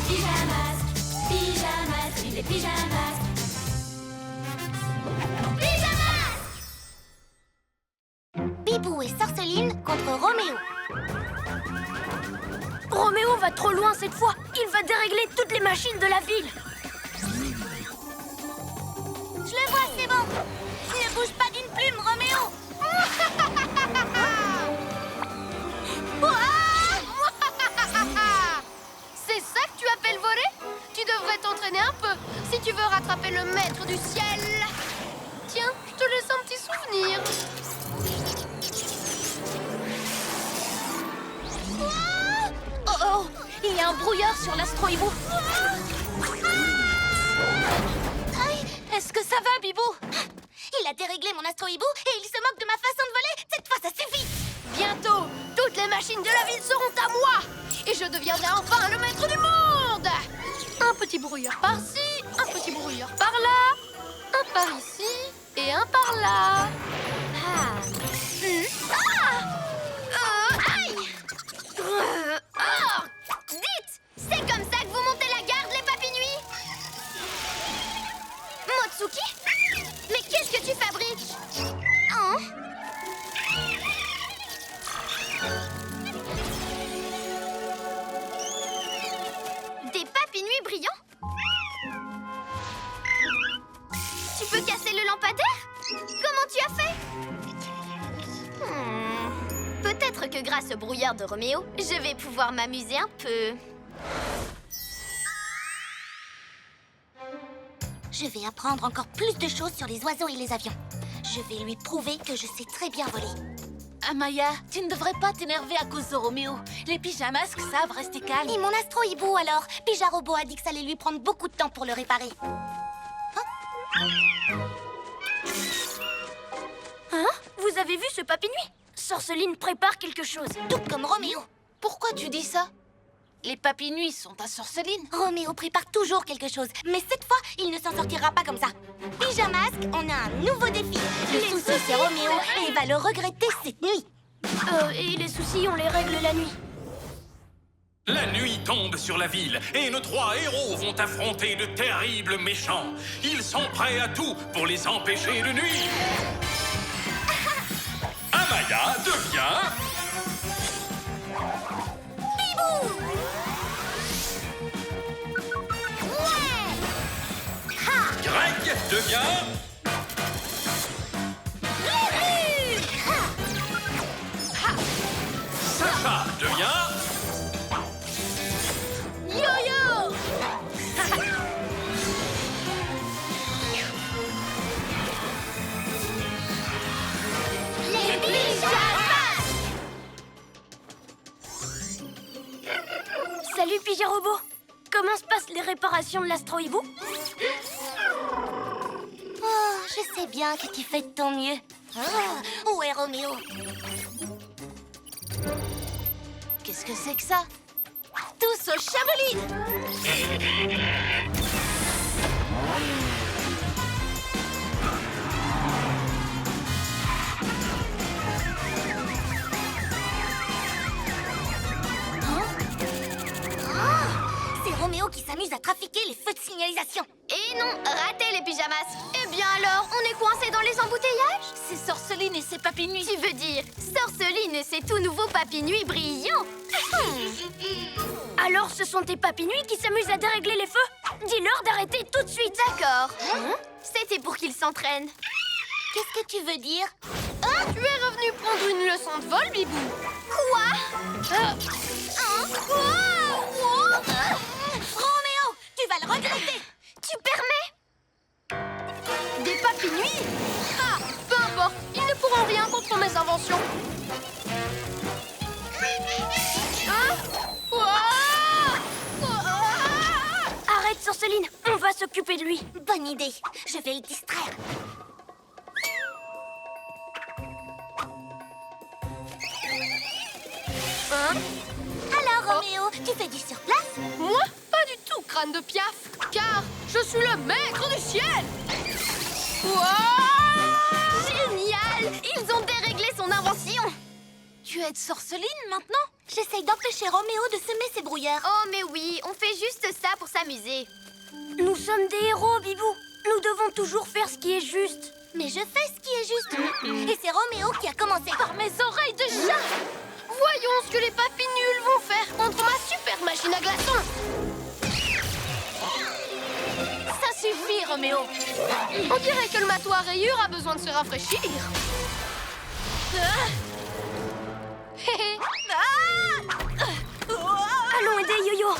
les pyjamas. Pyjamas, vive les pyjamas. Pyjamas! Bibou et Sorceline contre Roméo. Roméo va trop loin cette fois. Il va dérégler toutes les machines de la ville. Je le vois, c'est bon. Ne bouge pas d'une plume, Roméo. C'est ça que tu appelles voler? Tu devrais t'entraîner un peu si tu veux rattraper le maître du ciel. Tiens, je te laisse un petit souvenir. Oh oh, il y a un brouillard sur l'astro-hibou. Est-ce que ça va, Bibou? Il a déréglé mon astro-hibou et il se moque de ma façon de voler. Cette fois, ça suffit. Bientôt, toutes les machines de la ville seront à moi. Et je deviendrai enfin le maître du monde. Un petit brouillard par-ci, un petit brouillard par-là, un par ici et un par-là. Aïe! Dites, c'est comme ça que vous montez la garde, les papinuis? Motsuki? Mais qu'est-ce que tu fabriques? Hein? Des papinuis brillants? Tu peux casser le lampadaire? Comment tu as fait? Peut-être que grâce au brouillard de Roméo, je vais pouvoir m'amuser un peu. Je vais apprendre encore plus de choses sur les oiseaux et les avions. Je vais lui prouver que je sais très bien voler. Amaya, tu ne devrais pas t'énerver à cause de Roméo. Les pyjamasques savent rester calmes. Et mon astro-hibou alors? Pijarobo a dit que ça allait lui prendre beaucoup de temps pour le réparer. Hein? Vous avez vu ce papinuis? Sorceline prépare quelque chose. Tout comme Roméo. Pourquoi tu dis ça? Les papinuis sont à Sorceline. Roméo prépare toujours quelque chose, mais cette fois, il ne s'en sortira pas comme ça. Pyjamasque, on a un nouveau défi. Le souci, c'est Roméo, et il va le regretter cette nuit. Et les soucis, on les règle la nuit. La nuit tombe sur la ville et nos trois héros vont affronter de terribles méchants. Ils sont prêts à tout pour les empêcher de nuire. Amaya devient... Greg devient... Sacha devient... Yo-yo! Les pyjamas! Salut, Pijarobo. Comment se passent les réparations de l'astro-hibou? Oh, je sais bien que tu fais de ton mieux. Où est Roméo? Qu'est-ce que c'est que ça? Tous au Chamonix! C'est Roméo qui s'amuse à trafiquer les feux de signalisation. Et non, raté les pyjamas. Eh bien alors, on est coincé dans les embouteillages? C'est Sorceline et ses papinuis. Tu veux dire Sorceline et ses tout nouveaux papinuis brillants? Alors ce sont tes papinuis qui s'amusent à dérégler les feux? Dis-leur d'arrêter tout de suite. D'accord. C'était pour qu'il s'entraîne. Qu'est-ce que tu veux dire? Tu es revenu prendre une leçon de vol, Bibou? Quoi? Roméo, tu vas le regretter. Tu permets? Des papinuis? Ah, peu importe, ils ne pourront rien contre mes inventions. Hein? Arrête, Sorceline, on va s'occuper de lui. Bonne idée, je vais le distraire. Alors, Roméo, tu fais du surplace? Moi, pas du tout, crâne de piaf, car je suis le maître du ciel. Génial! Ils ont déréglé son invention. Tu aides Sorceline maintenant? J'essaye d'empêcher Roméo de semer ses brouilleurs. Oh, mais oui, on fait juste ça pour s'amuser. Nous sommes des héros, Bibou. Nous devons toujours faire ce qui est juste. Mais je fais ce qui est juste. Et c'est Roméo qui a commencé. Par mes oreilles de chat! Voyons ce que les papis nuls vont faire contre ma super machine à glaçons. Ça suffit, Roméo! On dirait que le matou à rayures a besoin de se rafraîchir. Hé hé. Allons aider Yo-Yo.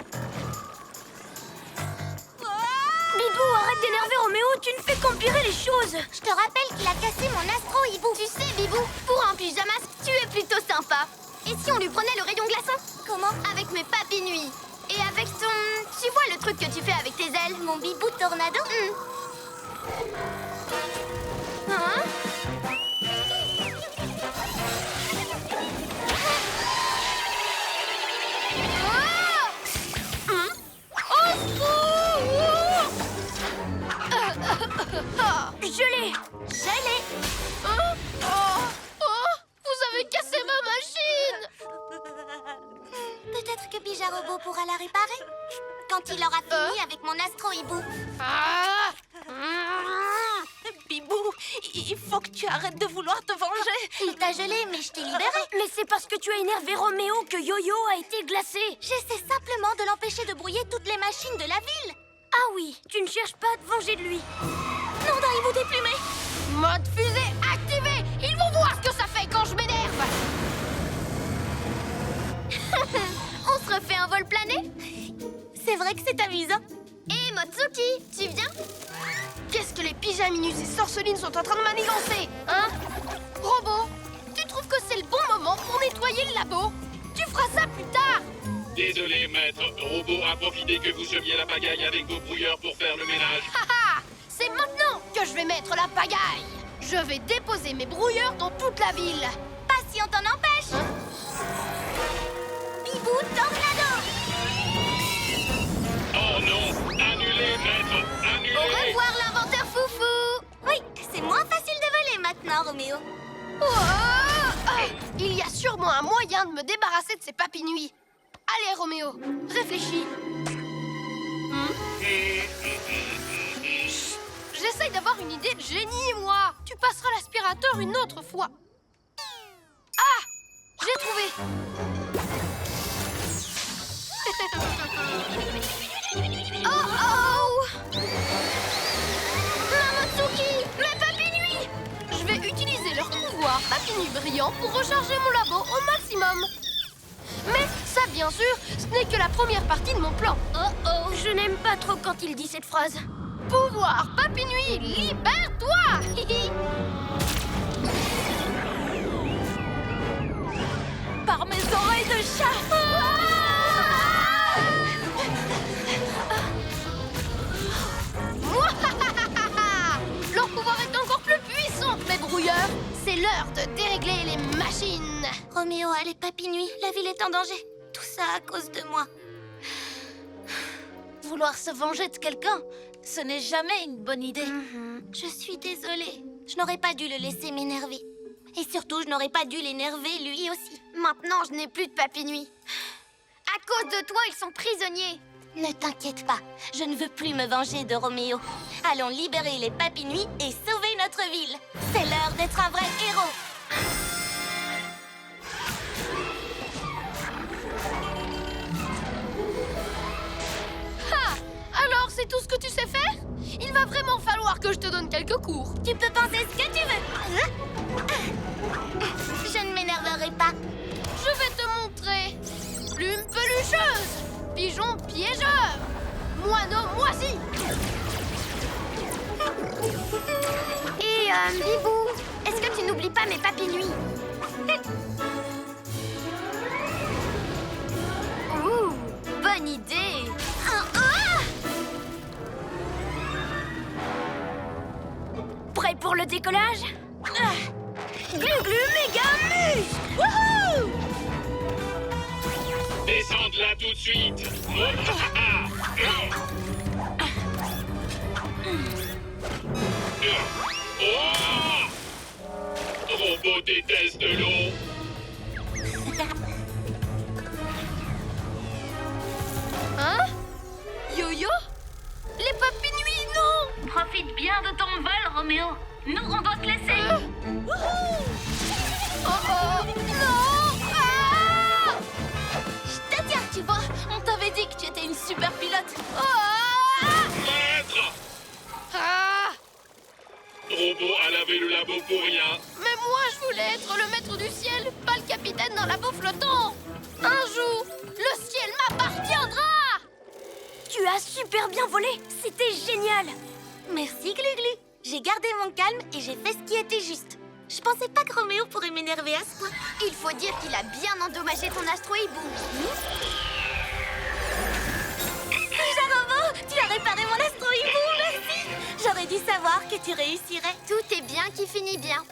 Bibou, arrête d'énerver Roméo, tu ne fais qu'empirer les choses. Je te rappelle qu'il a cassé mon astro-hibou. Tu sais, Bibou, pour un pyjamas, tu es plutôt sympa. Et si on lui prenait le rayon glaçon? Comment? Avec mes papis nuits. Et avec ton... Tu vois le truc que tu fais avec tes ailes? Mon Bibou tornado? Hein? Je l'ai. Vous avez cassé ma machine! Peut-être que Bijarobo pourra la réparer quand il aura fini avec mon astro-hibou. Ah! Bibou, il faut que tu arrêtes de vouloir te venger. Il t'a gelé, mais je t'ai libéré. Mais c'est parce que tu as énervé Roméo que Yo-Yo a été glacé. J'essaie simplement de l'empêcher de brouiller toutes les machines de la ville. Ah oui, tu ne cherches pas à te venger de lui. Non, d'un hibou déplumé. Mode fusée activé! Ils vont voir ce que ça fait quand je m'énerve! On se refait un vol plané? C'est vrai que c'est amusant. Et Motsuki, tu viens? Qu'est-ce que les pyjaminus et Sorceline sont en train de manigancer, hein? Robot, tu trouves que c'est le bon moment pour nettoyer le labo? Tu feras ça plus tard! Désolé, maître. Robot a profité que vous semiez la pagaille avec vos brouilleurs pour faire le ménage. Haha! C'est maintenant que je vais mettre la pagaille! Je vais déposer mes brouilleurs dans toute la ville! Pas si on t'en empêche. Bibou tornado. Oh non! Annulé, maître! Annulé! Au revoir, l'inventeur foufou! Oui, c'est moins facile de voler maintenant, Roméo. Il y a sûrement un moyen de me débarrasser de ces papis nuits. Allez, Roméo, réfléchis. J'essaye d'avoir une idée de génie, moi. Tu passeras l'aspirateur une autre fois. Ah! J'ai trouvé. Oh! Mamotsuki, mes papis nuits! Je vais utiliser leur pouvoir papis nuits brillants pour recharger mon labo au maximum. Mais ça, bien sûr, ce n'est que la première partie de mon plan. Oh, je n'aime pas trop quand il dit cette phrase. Pouvoir papy nuit, libère-toi! Par mes oreilles de chat! Leur pouvoir est encore plus puissant que mes brouilleurs. C'est l'heure de dérégler les machines. Roméo, allez, papy nuit, la ville est en danger. Tout ça à cause de moi. Vouloir se venger de quelqu'un, ce n'est jamais une bonne idée. Je suis désolée. Je n'aurais pas dû le laisser m'énerver. Et surtout, je n'aurais pas dû l'énerver lui aussi. Maintenant, je n'ai plus de papy nuit. À cause de toi, ils sont prisonniers. Ne t'inquiète pas, je ne veux plus me venger de Roméo. Allons libérer les papy nuits et sauver notre ville. C'est l'heure d'être un vrai héros. Alors, c'est tout ce que tu sais faire? Il va vraiment falloir que je te donne quelques cours. Tu peux penser ce que tu veux. Je ne m'énerverai pas. Je vais te montrer. Plume pelucheuse, pigeon piégeur, moineau moisi. Et Bibou, est-ce que tu n'oublies pas mes papy nuits? Ouh, bonne idée. Prêt pour le décollage? Glu-glu méga muscle! Wouhou! Descends de là tout de suite! Oh! Robot déteste de l'eau! bien beau pour rien. Mais moi, je voulais être le maître du ciel, pas le capitaine d'un labo flottant. Un jour, le ciel m'appartiendra. Tu as super bien volé. C'était génial. Merci, Glu-Glu. J'ai gardé mon calme et j'ai fait ce qui était juste. Je pensais pas que Roméo pourrait m'énerver à ce point. Il faut dire qu'il a bien endommagé ton astro-hibou. Déjà, Robo, tu as réparé mon astro-hibou, merci. J'aurais dû savoir que tu réussirais. Tout est bien qui finit bien.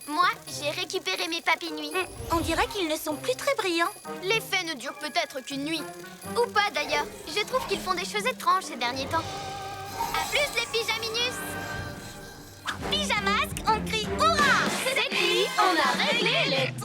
Moi, j'ai récupéré mes papis-nuits. On dirait qu'ils ne sont plus très brillants. L'effet ne dure peut-être qu'une nuit. Ou pas d'ailleurs. Je trouve qu'ils font des choses étranges ces derniers temps. À plus les pyjaminus. Pyjamasque, on crie hurrah. Cette nuit, on a réglé les